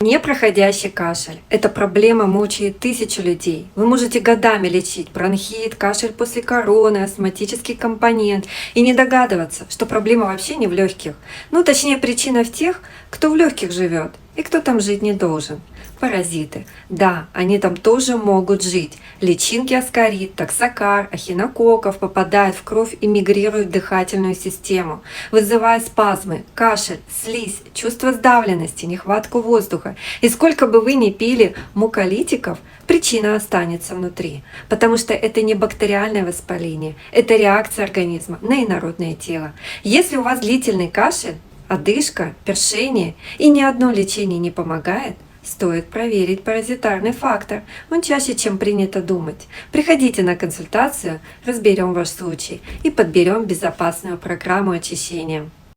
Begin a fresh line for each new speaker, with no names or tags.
Непроходящий кашель– это проблема, мучает тысячи людей. Вы можете годами лечить бронхит, кашель после короны, астматический компонент и не догадываться, что проблема вообще не в легких. Ну, точнее, причина в тех, кто в легких живет и кто там жить не должен. Паразиты. Да, они там тоже могут жить. Личинки аскарид, токсокар, ахинококков попадают в кровь и мигрируют в дыхательную систему, вызывая спазмы, кашель, слизь, чувство сдавленности, нехватку воздуха. И сколько бы вы ни пили муколитиков, причина останется внутри, потому что это не бактериальное воспаление, это реакция организма на инородное тело. Если у вас длительный кашель, одышка, першение и ни одно лечение не помогает, стоит проверить паразитарный фактор. Он чаще, чем принято думать. Приходите на консультацию, разберем ваш случай и подберем безопасную программу очищения.